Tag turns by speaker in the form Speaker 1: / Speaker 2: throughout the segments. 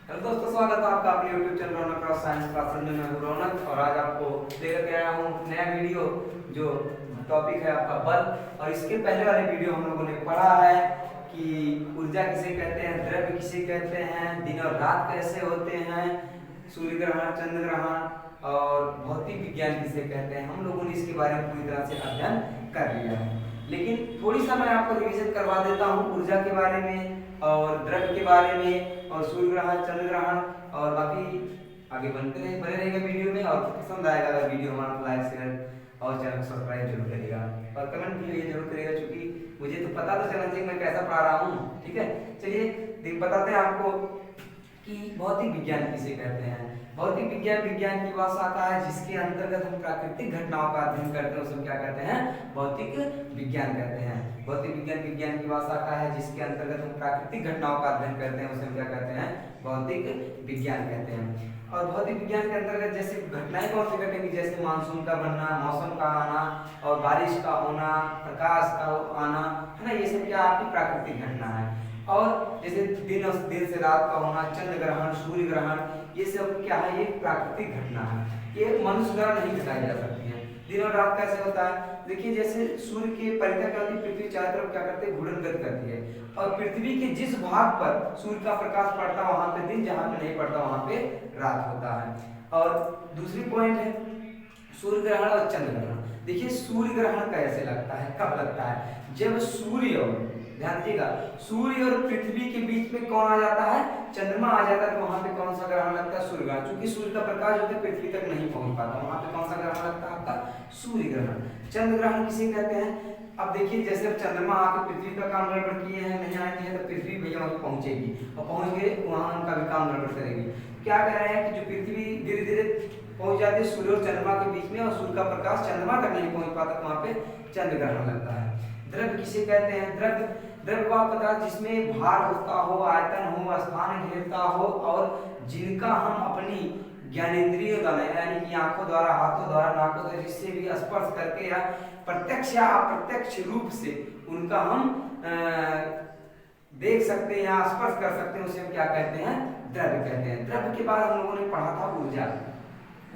Speaker 1: Hello दोस्तों, स्वागत है आपका अपने YouTube चैनल रौनक राव साइंस क्लास में। मैं हूं रौनक और आज आपको लेकर के आया हूं नया वीडियो। जो टॉपिक है आपका बल। और इसके पहले वाले वीडियो हम लोगों ने पढ़ा है कि ऊर्जा किसे कहते हैं, द्रव्य किसे कहते हैं, दिन और रात कैसे होते हैं, सूर्य ग्रहण, चंद्र ग्रहण और भौतिक विज्ञान किसे कहते हैं। हम लोगों ने इसके बारे में पूरी तरह से अध्ययन कर लिया है, लेकिन थोड़ी सा मैं आपको रिवीजन करवा देता हूँ ऊर्जा के बारे में और द्रव्य के बारे में और सूर्य ग्रहण, चंद्र ग्रहण और बाकी आगे बने रहेगा वीडियो में। और पसंद आएगा अगर वीडियो हमारा, लाइक शेयर और चैनल सब्सक्राइब जरूर करिएगा और कमेंट भी जरूर करिएगा, क्योंकि मुझे तो पता तो चलना चाहिए मैं कैसा पढ़ा रहा हूँ। ठीक है, चलिए बताते हैं आपको कि भौतिक विज्ञान किसे कहते हैं। भौतिक विज्ञान विज्ञान की वह शाखा है जिसके अंतर्गत हम प्राकृतिक घटनाओं का अध्ययन करते हैं, उसे हम क्या कहते हैं, भौतिक विज्ञान कहते हैं। भौतिक विज्ञान विज्ञान की वह शाखा है जिसके अंतर्गत हम प्राकृतिक घटनाओं का अध्ययन करते हैं, उसे हम क्या कहते हैं, भौतिक विज्ञान कहते हैं। और भौतिक विज्ञान के अंतर्गत जैसे घटनाएं कौन सी घटेंगी, जैसे मानसून का बनना, मौसम का आना और बारिश का होना, प्रकाश का आना, है ना, ये सब क्या आपकी प्राकृतिक घटना है। और जैसे दिन से रात का होना, चंद्र ग्रहण, सूर्य ग्रहण, ये सब क्या है, ये प्राकृतिक घटना है। ये मनुष्य द्वारा नहीं घटाई जा सकती है। दिन और रात कैसे होता है, देखिए जैसे सूर्य के परिधि क्या होती है, पृथ्वी चारों तरफ क्या करते हैं, घूर्णन गति करती है और पृथ्वी के जिस भाग पर सूर्य का प्रकाश पड़ता है वहां पे दिन, जहां पे नहीं पड़ता वहां पे रात होता है। और दूसरी पॉइंट है सूर्य ग्रहण और चंद्र ग्रहण। देखिए सूर्य ग्रहण कैसे लगता है, कब लगता है, जब सूर्य और, ध्यान दीजिएगा, सूर्य और पृथ्वी के बीच में कौन आ जाता है, चंद्रमा आ जाता है, तो वहां पे कौन सा ग्रहण लगता है, सूर्य ग्रहण। क्योंकि सूर्य का प्रकाश जो है पृथ्वी तक नहीं पहुंच पाता, वहां पे कौन सा ग्रहण लगता है, आपका सूर्य ग्रहण। चंद्र ग्रहण किसे कहते हैं, अब देखिए जैसे अब चंद्रमा आके पृथ्वी का काम गड़बड़ किए हैं, नहीं आए हैं, तो पृथ्वी भैया वहां पहुंचेगी और पहुंच के वहां उनका भी काम गड़बड़ करेगी। क्या कह रहे हैं कि जो पृथ्वी धीरे धीरे पहुंच जाती है सूर्य और चंद्रमा के बीच में और सूर्य का प्रकाश चंद्रमा तक नहीं पहुंच पाता, तो वहां पे चंद्र ग्रहण लगता है। द्रव्य किसे कहते हैं, द्रव्य वह पदार्थ जिसमें भार होता हो, आयतन हो, स्थान घेरता हो और जिनका हम अपनी ज्ञानेंद्रियों द्वारा, यानी कि आंखों द्वारा, हाथों द्वारा, नाकों द्वारा, जिससे भी स्पर्श करके या प्रत्यक्ष या अप्रत्यक्ष रूप से उनका हम देख सकते हैं या स्पर्श कर सकते हैं, उसे हम क्या कहते हैं, द्रव्य कहते हैं। द्रव्य के बाद हम लोगों ने पढ़ा था ऊर्जा।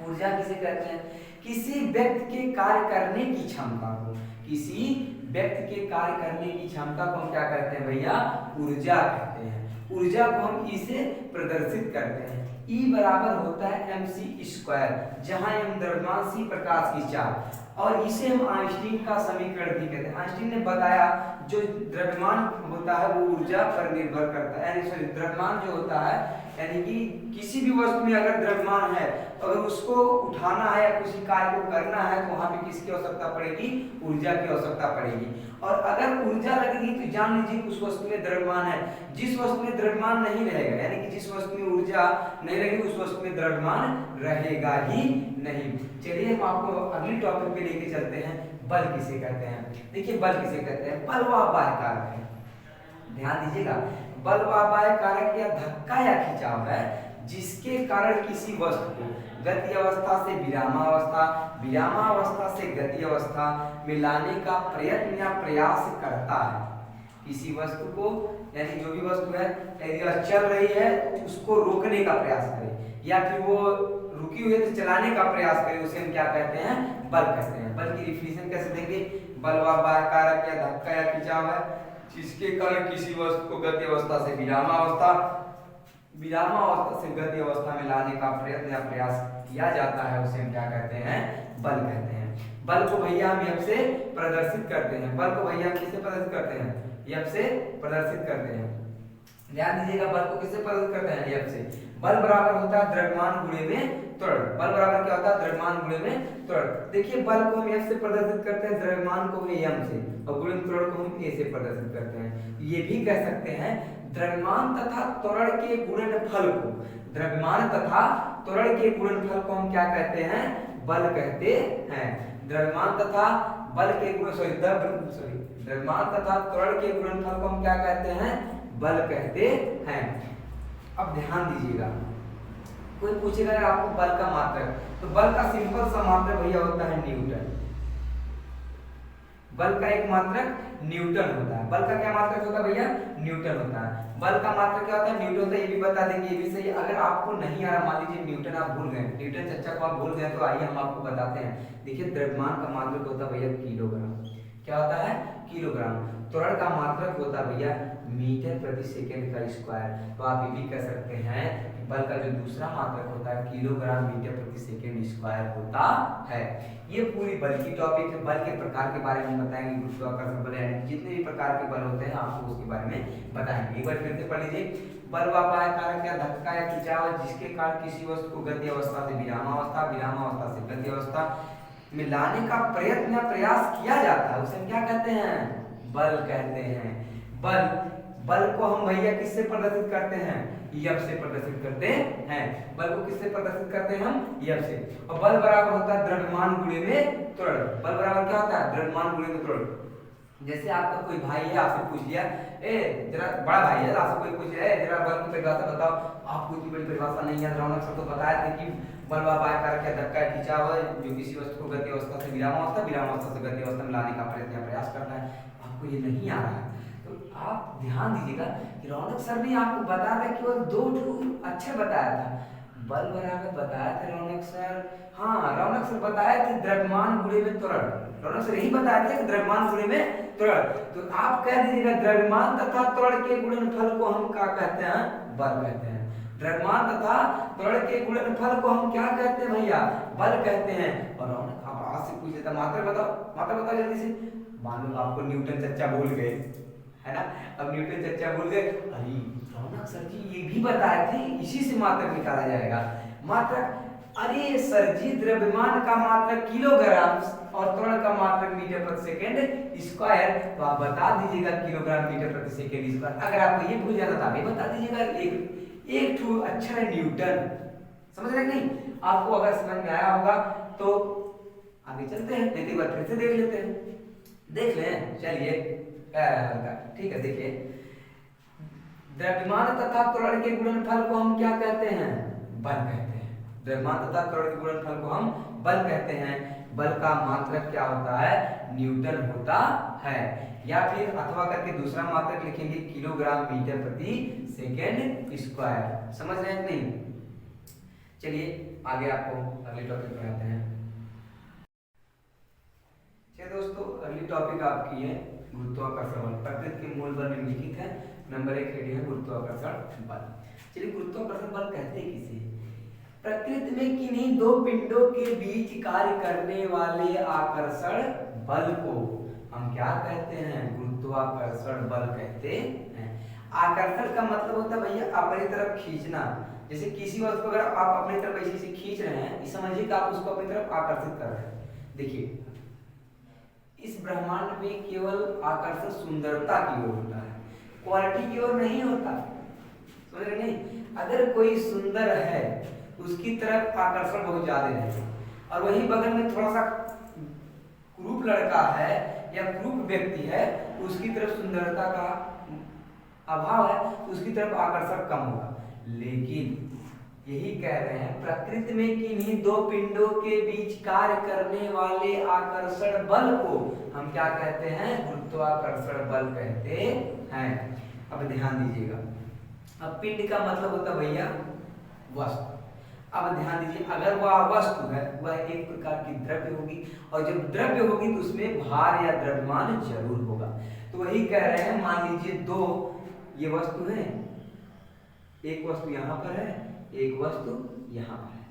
Speaker 1: ऊर्जा किसे कहते हैं, किसी व्यक्ति के कार्य करने की क्षमता को, किसी व्यक्ति के कार्य करने की क्षमता को हम क्या कहते हैं भैया, ऊर्जा कहते हैं। ऊर्जा को हम ई से प्रदर्शित करते हैं। E बराबर होता है mc², जहां m द्रव्यमान, c प्रकाश की चाल, और इसे हम आइंस्टीन का समीकरण भी कहते हैं। आइंस्टीन ने बताया जो द्रव्यमान होता है वो ऊर्जा पर निर्भर करता है, यानी सॉरी द्रव्यमान जो होता है, यानी कि किसी भी वस्तु में अगर द्रव्यमान है, अगर उसको उठाना है या किसी कार्य को करना है तो वहां पे किसकी आवश्यकता पड़ेगी, ऊर्जा की आवश्यकता पड़ेगी। और अगर ऊर्जा लगेगी तो जान लीजिए उस वस्तु में द्रव्यमान है। जिस वस्तु में द्रव्यमान नहीं रहेगा, यानी कि जिस वस्तु में ऊर्जा नहीं रहेगी उस वस्तु में द्रव्यमान रहेगा ही नहीं। चलिए हम आपको अगली टॉपिक पे लेके चलते हैं, बल किसे कहते हैं। देखिए बल किसे कहते हैं, बल वह बाह्य कारक है, ध्यान दीजिएगा, बल वह बाह्य कारक या धक्का या खिंचाव है जिसके कारण किसी वस्तु को गति अवस्था से विरामावस्था, विरामावस्था से गति अवस्था में लाने का प्रयत्न या प्रयास करता है। किसी वस्तु को, यानी जो भी वस्तु है यदि चल रही है उसको रोकने का प्रयास करे या फिर वो रुकी हुई है तो चलाने का प्रयास करे, उसे हम क्या कहते हैं, बल कहते हैं। बल की डिफिनेशन कैसे देंगे, बल वह बाह्य कारक या धक्का या खिंचाव है जिसके कारण किसी वस्तु को गति अवस्था से विरामावस्था, विरामावस्था से गति अवस्था में लाने का प्रयत्न या प्रयास किया जाता है, उसे हम क्या कहते हैं, बल कहते हैं। बल को भैया हम एफ से प्रदर्शित करते हैं। बल को भैया हम किससे प्रदर्शित करते हैं, एफ से प्रदर्शित करते हैं। ध्यान दीजिएगा, बल को किससे प्रदर्शित करते हैं, एफ से। बल बराबर होता है द्रव्यमान गुणे में त्वरण। बल बराबर क्या होता है, द्रव्यमान गुणे में त्वरण। देखिए बल को हम एफ से प्रदर्शित करते हैं, द्रव्यमान को एम से, और गुणे त्वरण को हम ए से प्रदर्शित करते हैं। ये भी कह सकते हैं द्रव्यमान तथा त्वरण के गुणनफल को, द्रव्यमान तथा त्वरण के गुणनफल को हम क्या कहते हैं, बल कहते हैं। द्रव्यमान तथा बल के गुण द्रव्यमान तथा त्वरण के गुणनफल को हम क्या कहते हैं, बल कहते हैं। अब ध्यान दीजिएगा, कोई पूछेगा आपको बल का मात्रक, तो बल का सिंपल सा मात्रक भैया होता है न्यूटन। बल का एक मात्रक न्यूटन होता है। बल का क्या मात्रक होता है भैया? न्यूटन होता है। बल का मात्रक क्या होता है? न्यूटन होता है। ये भी बता देंगे, ये भी सही है। अगर आपको नहीं आ रहा, मान लीजिए न्यूटन आप भूल गए, न्यूटन चर्चा को आप भूल गए, तो आइए हम आपको बताते हैं। देखिए द्रव्यमान का मात्रक होता है भैया किलोग्राम। क्या होता है? किलोग्राम। त्वरण का मात्रक होता है भैया मीटर प्रति सेकंड का स्क्वायर। तो आप ये भी कह सकते हैं कि बल का जो दूसरा मात्रक होता है किलोग्राम मीटर प्रति सेकंड स्क्वायर होता है। ये पूरी बल की टॉपिक है। बल के प्रकार के बारे में बताएंगे, गुरुत्वाकर्षण बल यानी जितने भी प्रकार के बल होते हैं आपको उसके बारे में बताएंगे। एक बार फिर से पढ़ लीजिए। बल वह कारक या धक्का या खिंचाव जिसके कारण किसी वस्तु को गति अवस्था से विरामावस्था, विरामावस्था से गति अवस्था में लाने का प्रयत्न या प्रयास किया जाता है, उसे हम क्या कहते हैं? बल कहते हैं। बल को हम भैया किससे प्रदर्शित करते हैं? F से प्रदर्शित करते हैं। बल को किससे प्रदर्शित करते हैं हम? F से। और बल बराबर होता है द्रव्यमान गुणे में त्वरण। बल बराबर क्या होता है? द्रव्यमान गुणे में त्वरण। जैसे आपका कोई भाई है, आपसे पूछ लिया, ए जरा बड़ा भाई है, आपसे कोई पूछ लिया, जरा बल की परिभाषा बताओ। आपको इतनी बड़ी परिभाषा नहीं याद। रौनक सर तो बताया था कि बल वह कारक या धक्का खिंचाव है जो किसी वस्तु को गति अवस्था से विरामावस्था, विरामावस्था से गति अवस्था में लाने का प्रयत्न या प्रयास करता है। आपको ये नहीं आ रहा है तो आप ध्यान दीजिएगा कि रौनक सर ने आपको बताया था केवल 2 अक्षर बताया था। बल बराबर बताया था रौनक सर। हाँ, रौनक सर बताए थे द्रव्यमान गुणे में त्वरण। रौनक सर यही बताए थे कि द्रव्यमान गुणे में त्वरण। तो आप कह दीजिएगा द्रव्यमान तथा त्वरण के गुणनफल को हम क्या कहते हैं? बल कहते हैं। द्रव्यमान तथा त्वरण के गुणनफल को हम क्या कहते हैं भैया? बल कहते हैं। और रौनक आप आज से पूछ लेता, मात्रा बताओ जल्दी से। मान लो आपको न्यूटन चर्चा भूल गए, है ना? अब न्यूटन चर्चा भूल गए, अरे रौनक सर जी ये भी बताए थे, इसी से मात्रक निकाला जाएगा। मात्रक, अरे सर जी द्रव्यमान का मात्रक किलोग्राम और त्वरण का मात्रक मीटर प्रति सेकंड स्क्वायर। तो आप बता दीजिएगा किलोग्राम मीटर प्रति सेकंड स्क्वायर। अगर आपको ये भूल जाता था, बता दीजिएगा एक ठो अक्षर है न्यूटन। समझ रहे नहीं? आपको अगर समझ में आया होगा तो आगे चलते हैं, नहीं तो एक बार फिर से देख लेते हैं। देख लें, चलिए ठीक है। देखिए द्रव्यमान तथा त्वरण के गुणनफल को हम क्या कहते हैं? बल कहते हैं। द्रव्यमान तथा त्वरण के गुणनफल को हम बल कहते हैं। बल का मात्रक क्या होता है? न्यूटन होता है। या फिर अथवा करके दूसरा मात्रक लिखेंगे किलोग्राम मीटर प्रति सेकेंड स्क्वायर। समझ रहे हैं नहीं? चलिए आगे आपको अगले टॉपिक पर आते हैं। दोस्तों अगली टॉपिक आपकी है गुरुत्वाकर्षण बल। प्रकृति के मूल बल निम्नलिखित है। नंबर 1 हेडिंग है गुरुत्वाकर्षण बल। चलिए गुरुत्वाकर्षण बल कहते किसे? प्रकृति में किन्हीं 2 पिंडों के बीच कार्य करने वाले आकर्षण बल को हम क्या कहते हैं? गुरुत्वाकर्षण बल कहते हैं। आकर्षण का मतलब होता है भैया अपनी तरफ खींचना। जैसे किसी वस्तु को अगर आप अपनी तरफ ऐसे खींच रहे हैं, ये समझिए कि आप उसको अपनी तरफ आकर्षित कर रहे हैं। देखिए इस ब्रह्मांड में केवल आकर्षण सुंदरता की ओर होता है, क्वालिटी की ओर नहीं होता। समझ रहे नहीं? अगर कोई सुंदर है उसकी तरफ आकर्षण बहुत ज्यादा है, और वही बगल में थोड़ा सा क्रूप लड़का है या क्रूप व्यक्ति है, उसकी तरफ सुंदरता का अभाव है, तो उसकी तरफ आकर्षण कम होगा। लेकिन यही कह रहे हैं प्रकृति में किन्हीं 2 पिंडों के बीच कार्य करने वाले आकर्षण बल को हम क्या कहते हैं? गुरुत्वाकर्षण बल कहते हैं। अब ध्यान दीजिएगा, अब पिंड का मतलब होता भैया वस्तु। अब ध्यान दीजिए, अगर वह वस्तु है वह एक प्रकार की द्रव्य होगी, और जब द्रव्य होगी तो उसमें भार या द्रव्यमान जरूर होगा। तो वही कह रहे हैं, मान लीजिए 2 ये वस्तु है, एक वस्तु यहाँ पर है, एक वस्तु यहाँ पर है।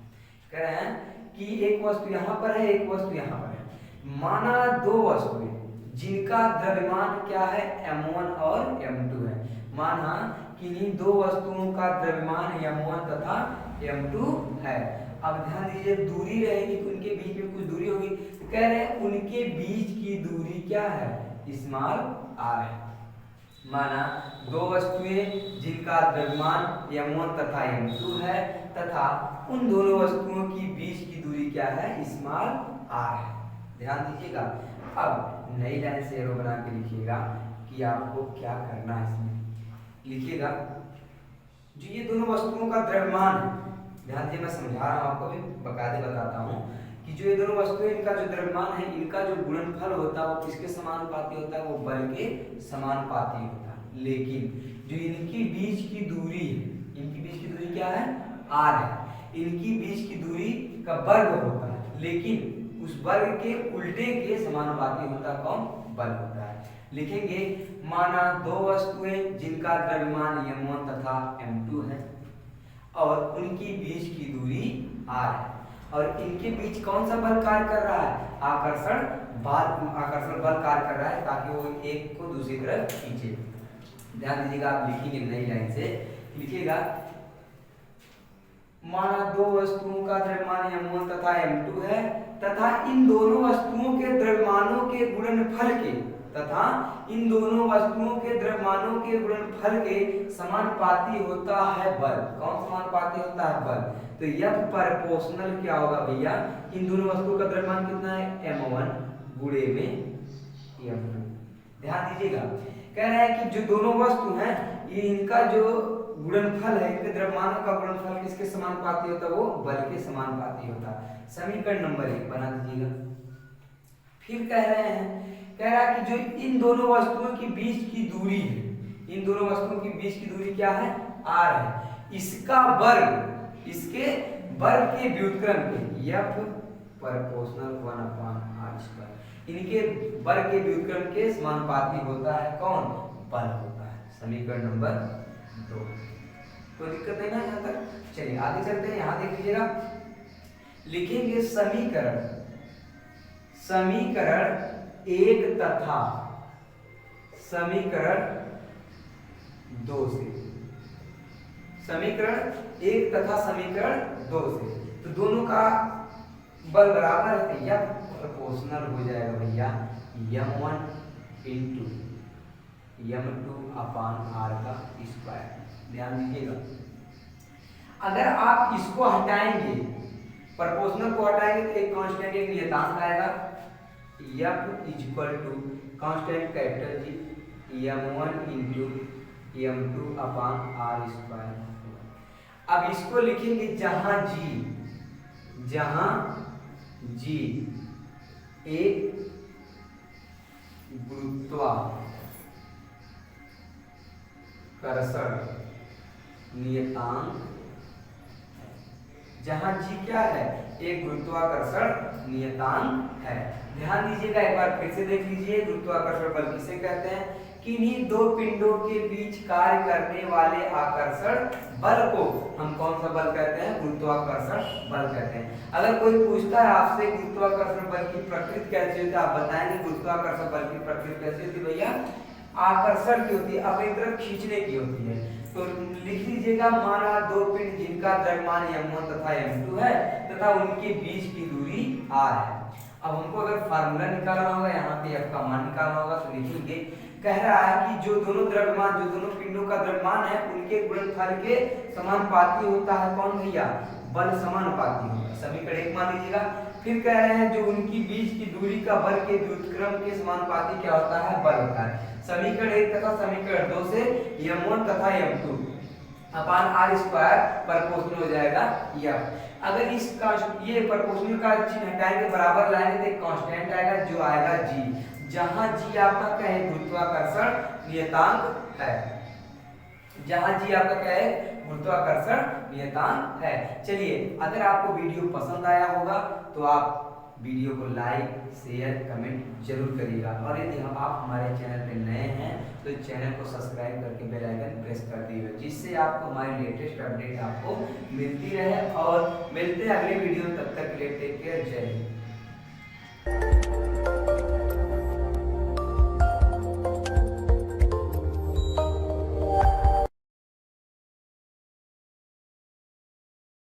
Speaker 1: कह रहे हैं कि एक वस्तु यहाँ पर है, एक वस्तु यहाँ पर है। माना 2 वस्तुएं जिनका द्रव्यमान क्या है? m1 और m2 है। माना कि इन 2 वस्तुओं का द्रव्यमान m1 तथा m2 है। अब ध्यान दीजिए, दूरी रहेगी तो उनके बीच में कुछ दूरी होगी। तो कह रहे हैं उनके बीच की दूरी क्या है? स्मॉल r है। माना 2 वस्तुएं जिनका द्रव्यमान m1 तथा m2 है, तथा उन दोनों वस्तुओं की बीच की दूरी क्या है? स्मॉल r है। ध्यान दीजिएगा। अब नई लाइन से एरो बना के लिखिएगा कि आपको क्या करना है। इसमें लिखिएगा जो ये दोनों वस्तुओं का द्रव्यमान है, ध्यान दीजिए मैं समझा रहा हूँ आपको, भी बकायदे बताता हूँ। कि जो ये दोनों वस्तुएं इनका जो द्रव्यमान है इनका जो गुणनफल होता है वो किसके समानुपाती होता है, वो बल के समानुपाती होता है। लेकिन जो इनकी बीच की दूरी है, इनकी बीच की दूरी क्या है, r है, इनकी बीच की दूरी का वर्ग होता है, लेकिन उस वर्ग के उल्टे के समानुपाती होता है कौन, बल होता है। लिखेंगे माना दो वस्तुएं जिनका द्रव्यमान m1 तथा m2 है और उनकी बीच की दूरी r है और इनके बीच कौन सा बल कार्य कर रहा है, आकर्षण बल कार्य कर रहा है ताकि वो एक को दूसरी तरफ खींचे। ध्यान दीजिएगा, आप लिखेंगे नई लाइन से, लिखिएगा माना दो वस्तुओं का द्रव्यमान m1 तथा m2 है तथा इन दोनों वस्तुओं के द्रव्यमानों के गुणनफल के समानुपाती होता है बल। कौन समानुपाती होता है, बल। तो F प्रोपोर्शनल क्या होगा भैया, इन दोनों वस्तुओं का द्रव्यमान कितना है, m1 गुणे में m2। ध्यान दीजिएगा, कह रहा है कि जो दोनों वस्तु हैं ये इनका जो गुणनफल है, इनके द्रव्यमानों का गुणनफल किसके समानुपाती होता है, वो बल के समानुपाती होता है। समीकरण नंबर 1 बना दीजिएगा। फिर कह रहे हैं, कह रहा है कि जो इन दोनों वस्तुओं की बीच की दूरी है, इन दोनों वस्तुओं की बीच की दूरी क्या है, r है, इसका वर्ग इसके वर्ग के व्युत्क्रम के F प्रोपोर्शनल 1/r², इनके वर्ग के व्युत्क्रम के समानुपाती होता है कौन, बल होता है। समीकरण नंबर 2, कोई दिक्कत नहीं ना यहाँ तक। चलिए आगे चलते हैं, यहाँ देख लीजिएगा, लिखेंगे समीकरण 1 तथा समीकरण 2 से, समीकरण 1 तथा समीकरण 2 से, तो दोनों का बल बराबर है तो यह प्रोपोर्शनल हो जाएगा भैया m1 इंटू m2/r²। ध्यान दीजिएगा, अगर आप इसको हटाएंगे, प्रोपोर्शनल को हटाएंगे तो एक कांस्टेंट, एक नियतांक आएगा, F equal to constant capital G m1 into m2/r²। अब इसको लिखेंगे जहां G एक गुरुत्वाकर्षण नियतांक, जहां G क्या है, एक गुरुत्वाकर्षण नियतांक है। ध्यान दीजिएगा, एक बार फिर से देख लीजिए, गुरुत्वाकर्षण बल किसे कहते हैं, किन्हीं दो पिंडों के बीच कार्य करने वाले आकर्षण बल को हम कौन सा बल कहते हैं, गुरुत्वाकर्षण बल कहते हैं। अगर कोई पूछता है आपसे गुरुत्वाकर्षण बल की प्रकृति कैसी होती है, आप बताएंगे गुरुत्वाकर्षण बल की प्रकृति कैसी होती है भैया, आकर्षण की होती है, अपनी तरफ खींचने की होती है। तो लिख लीजिएगा, माना दो पिंड जिनका द्रव्यमान m1 तथा m2 है तथा उनके बीच की दूरी r है। अब हमको अगर फार्मूला निकालना होगा, यहाँ पे f का मान निकालना होगा, तो लिखेंगे, कह रहा है कि जो दोनों पिंडों का द्रव्यमान है उनके गुणनफल के समानुपाती होता है कौन भैया, बल समानुपाती होगा। समीकरण 1 मान लीजिएगा। फिर कह रहे हैं जो उनकी बीच की दूरी का वर्ग के व्युत्क्रम के समानुपाती क्या होता है, बल होता है। समीकरण 1 तथा समीकरण 2 से m1 तथा m2 अपान r² प्रोपोर्शनल हो जाएगा F। अगर इसका ये प्रोपोर्शनल का चिन्ह हटाएंगे, बराबर लाएंगे तो एक कांस्टेंट आएगा जो आएगा G, जहां G आपका क्या है, गुरुत्वाकर्षण नियतांक है, जहां G आपका क्या है, गुरुत्वाकर्षण नियतांक है। चलिए, अगर आपको वीडियो पसंद आया होगा तो आप वीडियो को लाइक, शेयर, कमेंट जरूर करिएगा, और यदि आप हमारे चैनल पे नए हैं तो चैनल को सब्सक्राइब करके बेल आइकन प्रेस कर दीजिए, जिससे आपको हमारी लेटेस्ट अपडेट आपको मिलती रहे। और मिलते हैं अगले वीडियो में, तब तक के लिए टेक केयर, जय हिंद।